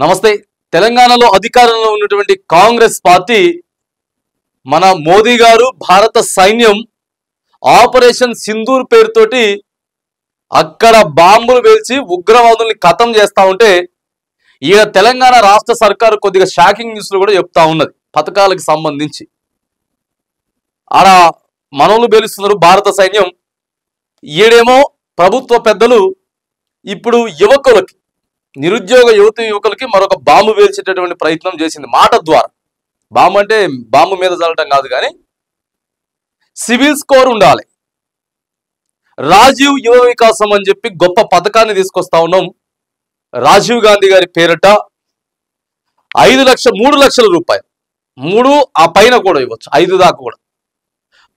నమస్తే. తెలంగాణలో అధికారంలో ఉన్నటువంటి కాంగ్రెస్ పార్టీ మన మోదీ గారు భారత సైన్యం ఆపరేషన్ సింధూర్ పేరుతోటి అక్కడ బాంబులు వేల్చి ఉగ్రవాదుల్ని ఖతం చేస్తా ఉంటే ఈ తెలంగాణ రాష్ట్ర సర్కారు కొద్దిగా షాకింగ్ న్యూస్లు కూడా చెప్తా ఉన్నది పథకాలకు సంబంధించి. ఆడ మనోళ్ళు బేలుస్తున్నారు భారత సైన్యం. ఈడేమో ప్రభుత్వ పెద్దలు ఇప్పుడు యువకులకి నిరుద్యోగ యువకులకి మరొక బాంబు వేల్చేటటువంటి ప్రయత్నం చేసింది మాట ద్వారా. బాంబు అంటే బాంబు మీద చల్లటం కాదు, కానీ సివిల్ స్కోర్ ఉండాలి. రాజీవ్ యువ వికాసం అని చెప్పి గొప్ప పథకాన్ని తీసుకొస్తా ఉన్నాం. రాజీవ్ గాంధీ గారి పేరిట 3 లక్షల రూపాయలు, 3 ఆ పైన కూడా ఇవ్వచ్చు, 5 దాకా కూడా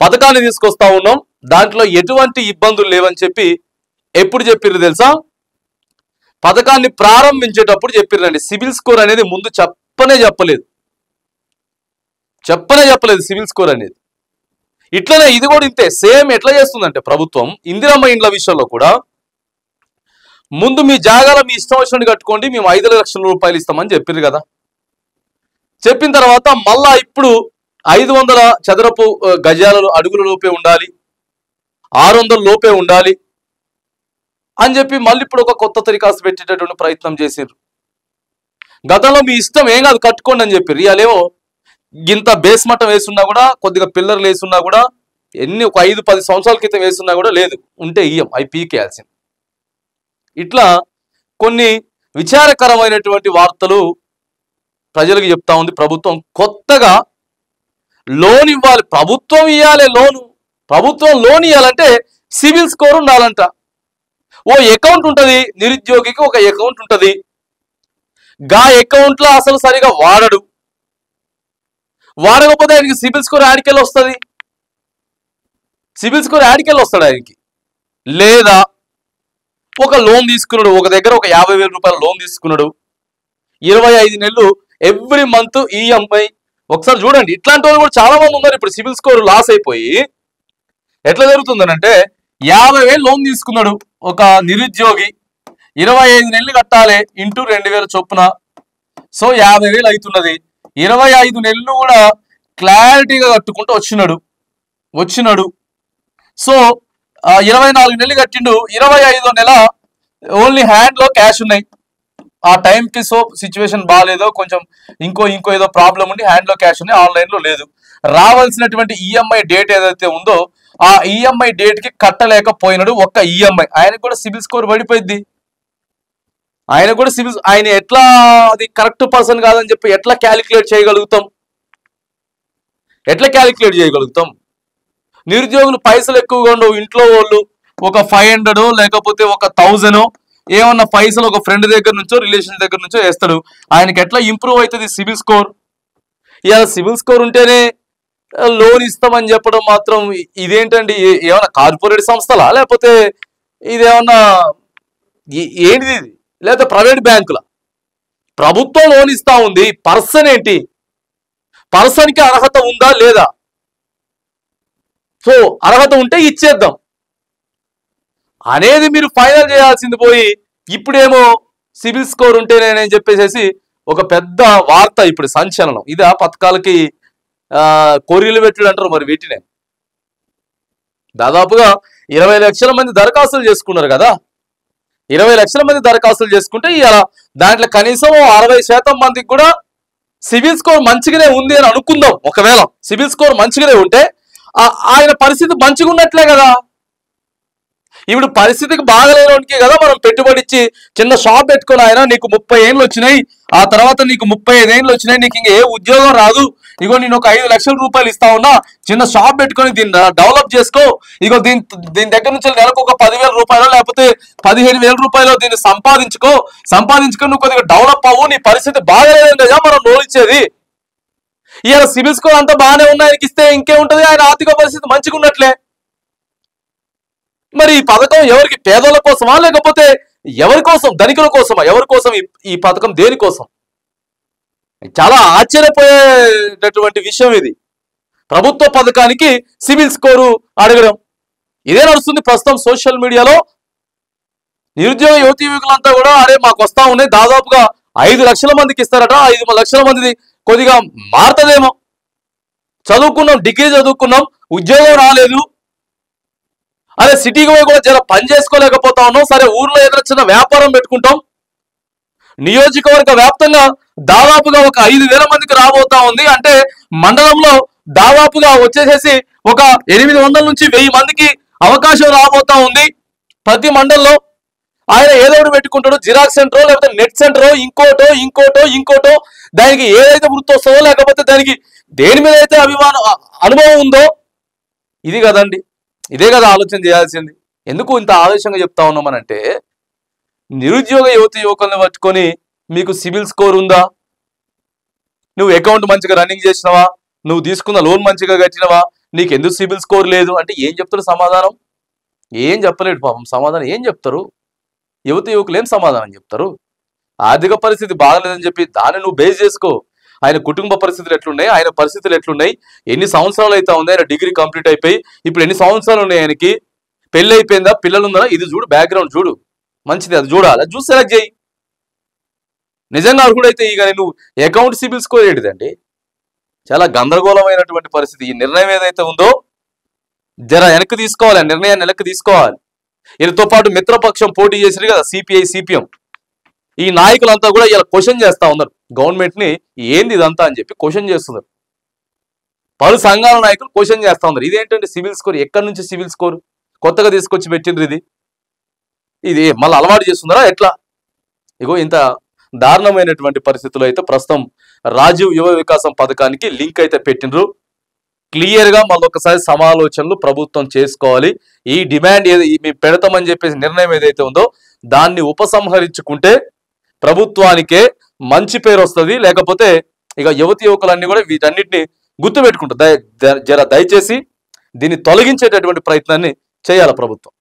పథకాన్ని తీసుకొస్తా ఉన్నాం. దాంట్లో ఎటువంటి ఇబ్బందులు లేవని చెప్పి ఎప్పుడు చెప్పిర్రు తెలుసా? పథకాన్ని ప్రారంభించేటప్పుడు చెప్పిర్రండి. సివిల్ స్కోర్ అనేది ముందు చెప్పనే చెప్పలేదు సివిల్ స్కోర్ అనేది. ఇట్లనే ఇది కూడా ఇంతే సేమ్. ఎట్లా చేస్తుందంటే ప్రభుత్వం ఇందిరమ్మ ఇండ్ల విషయంలో కూడా ముందు మీ జాగాలో మీ ఇష్టం వచ్చినట్టు కట్టుకోండి, మేము 5 లక్షల రూపాయలు ఇస్తామని చెప్పారు కదా. చెప్పిన తర్వాత మళ్ళా ఇప్పుడు 500 చదరపు గజాల అడుగుల లోపే ఉండాలి, 600 లోపే ఉండాలి అని చెప్పి మళ్ళీ ఇప్పుడు ఒక కొత్త తరికాసు పెట్టేటటువంటి ప్రయత్నం చేసారు. గతంలో మీ ఇష్టం ఏం కాదు కట్టుకోండి అని చెప్పారు. ఇవాళేమో ఇంత బేస్ మట్టం వేసున్నా కూడా, కొద్దిగా పిల్లర్లు వేసున్నా కూడా, ఒక 5-10 సంవత్సరాల క్రితం వేసున్నా కూడా లేదు, ఉంటే ఇయ్యం, అవి పీకేయాల్సింది. ఇట్లా కొన్ని విచారకరమైనటువంటి వార్తలు ప్రజలకు చెప్తా ఉంది ప్రభుత్వం. కొత్తగా లోన్ ఇవ్వాలి, ప్రభుత్వం ఇవ్వాలి లోను. ప్రభుత్వం లోన్ ఇవ్వాలంటే సివిల్ స్కోర్ ఉండాలంట. ఓ అకౌంట్ ఉంటుంది నిరుద్యోగికి, ఒక అకౌంట్ ఉంటుంది. గా అకౌంట్లో అసలు సరిగా వాడకపోతే ఆయనకి సివిల్ స్కోర్ యాడికెళ్ళి వస్తుంది? సివిల్ స్కోర్ యాడికెళ్ళి వస్తాడు ఆయనకి? లేదా ఒక లోన్ తీసుకున్నాడు, ఒక దగ్గర ఒక 50,000 రూపాయల లోన్ తీసుకున్నాడు, 25 నెలలు ఎవ్రీ మంత్ ఈఎంఐ. ఒకసారి చూడండి, ఇట్లాంటి వాళ్ళు కూడా చాలా మంది ఉన్నారు. ఇప్పుడు సివిల్ స్కోర్ లాస్ అయిపోయి ఎట్లా జరుగుతుందనంటే 50,000 లోన్ తీసుకున్నాడు ఒక నిరుద్యోగి, 25 నెలలు కట్టాలి ఇంటూ 2,000 చొప్పున, సో 50,000 అవుతున్నది. 25 నెలలు కూడా క్లారిటీగా కట్టుకుంటూ వచ్చినాడు. సో 24 నెలలు కట్టిండు, 25వ నెల ఓన్లీ హ్యాండ్లో క్యాష్ ఉన్నాయి. ఆ టైంకి సో సిచ్యువేషన్ బాగాలేదో, కొంచెం ఇంకో ఏదో ప్రాబ్లం ఉండి హ్యాండ్లో క్యాష్ ఉన్నాయి, ఆన్లైన్లో లేదు. రావాల్సినటువంటి ఈఎంఐ డేట్ ఏదైతే ఉందో ఆ ఈఎంఐ డేట్కి కట్టలేకపోయినాడు ఒక్క ఈఎంఐ. ఆయనకు కూడా సివిల్ స్కోర్ పడిపోయింది. ఆయన ఎట్లా అది కరెక్ట్ పర్సన్ కాదని చెప్పి ఎట్లా క్యాలిక్యులేట్ చేయగలుగుతాం? నిరుద్యోగులు పైసలు ఎక్కువగా ఉండవు, ఇంట్లో వాళ్ళు ఒక 500 లేకపోతే ఒక 1000 ఏమన్నా పైసలు ఒక ఫ్రెండ్ దగ్గర నుంచో రిలేషన్ దగ్గర నుంచో వేస్తాడు. ఆయనకి ఎట్లా ఇంప్రూవ్ అవుతుంది సివిల్ స్కోర్? ఇలా సివిల్ స్కోర్ ఉంటేనే లోన్ ఇస్తామని చెప్పడం మాత్రం ఇదేంటండి? ఏమన్నా కార్పొరేట్ సంస్థలా, లేకపోతే ఇదేమన్నా ఏంటిది ఇది? లేకపోతే ప్రైవేట్ బ్యాంకుల? ప్రభుత్వం లోన్ ఇస్తా ఉంది, పర్సన్ ఏంటి? పర్సన్కి అర్హత ఉందా లేదా? సో అర్హత ఉంటే ఇచ్చేద్దాం అనేది మీరు ఫైనల్ చేయాల్సింది పోయి ఇప్పుడేమో సివిల్ స్కోర్ ఉంటేనేనని చెప్పేసి ఒక పెద్ద వార్త, ఇప్పుడు సంచలనం. ఇది ఆ పథకాలకి కొర్రీలు పెట్టుడు అంటారు. మరి వీటినే దాదాపుగా 20 లక్షల మంది దరఖాస్తులు చేసుకున్నారు కదా. 20 లక్షల మంది దరఖాస్తులు చేసుకుంటే ఇలా దాంట్లో కనీసం 60% మందికి కూడా సివిల్ స్కోర్ మంచిగానే ఉంది అని అనుకుందాం. ఒకవేళ సివిల్ స్కోర్ మంచిగానే ఉంటే ఆయన పరిస్థితి మంచిగా ఉన్నట్లే కదా. ఇప్పుడు పరిస్థితికి బాగలేనికే కదా మనం పెట్టుబడి ఇచ్చి చిన్న షాప్ పెట్టుకుని, ఆయన నీకు 30 ఏళ్ళు వచ్చినాయి, ఆ తర్వాత నీకు 35 ఏళ్ళు వచ్చినాయి, నీకు ఇంక ఏ ఉద్యోగం రాదు, ఇగో నేను ఒక 5 లక్షల రూపాయలు ఇస్తా ఉన్నా, చిన్న షాప్ పెట్టుకొని దీన్ని డెవలప్ చేసుకో, ఇగో దీని దగ్గర నుంచి నెలకు ఒక 10,000 రూపాయలు లేకపోతే 15,000 రూపాయలు దీన్ని సంపాదించుకొని నువ్వు కొద్దిగా డెవలప్ అవ్వు, నీ పరిస్థితి బాగలేదని కదా మనం లోన్ ఇచ్చేది. ఇలా సివిల్ స్కోర్ అంతా బాగానే ఉన్న ఆయనకి ఇస్తే ఇంకేముంటది? ఆయన ఆర్థిక పరిస్థితి మంచిగా ఉన్నట్లే. మరి ఈ పథకం ఎవరికి? పేదోళ్ళ కోసమా, లేకపోతే ఎవరి కోసం? ధనికుల కోసమా? ఎవరి కోసం ఈ పథకం? దేనికోసం? చాలా ఆశ్చర్యపోయేటటువంటి విషయం ఇది. ప్రభుత్వ పథకానికి సివిల్ స్కోరు అడగడం ఇదే నడుస్తుంది ప్రస్తుతం సోషల్ మీడియాలో. నిరుద్యోగ యువతీయువకులంతా కూడా అరే మాకు వస్తా ఉన్నాయి, దాదాపుగా 5 లక్షల మందికి ఇస్తారట. 5 లక్షల మంది కొద్దిగా మారుతుందేమో. చదువుకున్నాం, డిగ్రీ చదువుకున్నాం, ఉద్యోగం రాలేదు, అదే సిటీకి పోయి కూడా జర పని చేసుకోలేకపోతా ఉన్నాం. సరే ఊర్లో ఏదైనా చిన్న వ్యాపారం పెట్టుకుంటాం. నియోజకవర్గ వ్యాప్తంగా దాదాపుగా ఒక 5,000 మందికి రాబోతా ఉంది. అంటే మండలంలో దాదాపుగా వచ్చేసేసి ఒక 800 నుంచి 1000 మందికి అవకాశం రాబోతా ఉంది. ప్రతి మండలంలో ఆయన ఏదో ఒకటి పెట్టుకుంటాడు, జిరాక్స్ సెంటరో లేకపోతే నెట్ సెంటరో ఇంకోటో దానికి ఏదైతే వృత్తి వస్తుందో లేకపోతే దానికి దేని మీద అయితే అనుభవం ఉందో ఇది కదండి. ఇదే కదా ఆలోచన చేయాల్సింది. ఎందుకు ఇంత ఆవేశంగా చెప్తా ఉన్నామనంటే, నిరుద్యోగ యువకులను పట్టుకొని మీకు సిబిల్ స్కోర్ ఉందా, నువ్వు అకౌంట్ మంచిగా రన్నింగ్ చేసినవా, నువ్వు తీసుకున్న లోన్ మంచిగా కట్టినవా, నీకు ఎందుకు సిబిల్ స్కోర్ లేదు అంటే ఏం చెప్తారు సమాధానం? ఏం చెప్పలేడు పాపం. సమాధానం ఏం చెప్తారు? యువకులు ఏం సమాధానం చెప్తారు? ఆర్థిక పరిస్థితి బాగలేదని చెప్పి దాన్ని నువ్వు బేస్ చేసుకో. ఆయన కుటుంబ పరిస్థితులు ఎట్లున్నాయి, ఆయన పరిస్థితులు ఎట్లున్నాయి, ఎన్ని సంవత్సరాలు అయితే ఉంది, ఆయన డిగ్రీ కంప్లీట్ అయిపోయి ఇప్పుడు ఎన్ని సంవత్సరాలు ఉన్నాయి, ఆయనకి పెళ్ళి అయిపోయిందా, పిల్లలు ఉన్నారా, ఇది చూడు, బ్యాక్గ్రౌండ్ చూడు, మంచిది, అది చూడాలి, అది చూసి సెలెక్ట్ చేయి. నిజంగా అర్హుడైతే ఇక నువ్వు అకౌంట్ సిబిల్ స్కోర్ ఏంటిదండి? చాలా గందరగోళమైనటువంటి పరిస్థితి. ఈ నిర్ణయం ఏదైతే ఉందో జర వెనక్కి తీసుకోవాలి, ఆ నిర్ణయాన్ని వెనక్కి తీసుకోవాలి. వీళ్ళతో పాటు మిత్రపక్షం పోటీ చేసిరు కదా, సిపిఐ సిపిఎం, ఈ నాయకులంతా కూడా ఇలా క్వశ్చన్ చేస్తా ఉన్నారు గవర్నమెంట్ ని, ఏంది ఇదంతా అని చెప్పి క్వశ్చన్ చేస్తున్నారు. పలు సంఘాల నాయకులు క్వశ్చన్ చేస్తా ఉన్నారు, ఇదేంటంటే సివిల్ స్కోర్, ఎక్కడి నుంచి సివిల్ స్కోర్ కొత్తగా తీసుకొచ్చి పెట్టిండ్రు, ఇది మళ్ళీ అలవాటు చేస్తున్నారా ఎట్లా? ఇగో ఇంత దారుణమైనటువంటి పరిస్థితుల్లో అయితే ప్రస్తుతం రాజీవ్ యువ వికాసం పథకానికి లింక్ అయితే పెట్టిండ్రు. క్లియర్ గా మళ్ళొకసారి సమాలోచనలు ప్రభుత్వం చేసుకోవాలి. ఈ డిమాండ్ మేము పెడతామని చెప్పేసి నిర్ణయం ఏదైతే ఉందో దాన్ని ఉపసంహరించుకుంటే ప్రభుత్వానికే మంచి పేరు వస్తుంది. లేకపోతే ఇక యువకులన్నీ కూడా వీటన్నిటిని గుర్తుపెట్టుకుంటారు. దయచేసి దీన్ని తొలగించేటటువంటి ప్రయత్నాన్ని చేయాలి ప్రభుత్వం.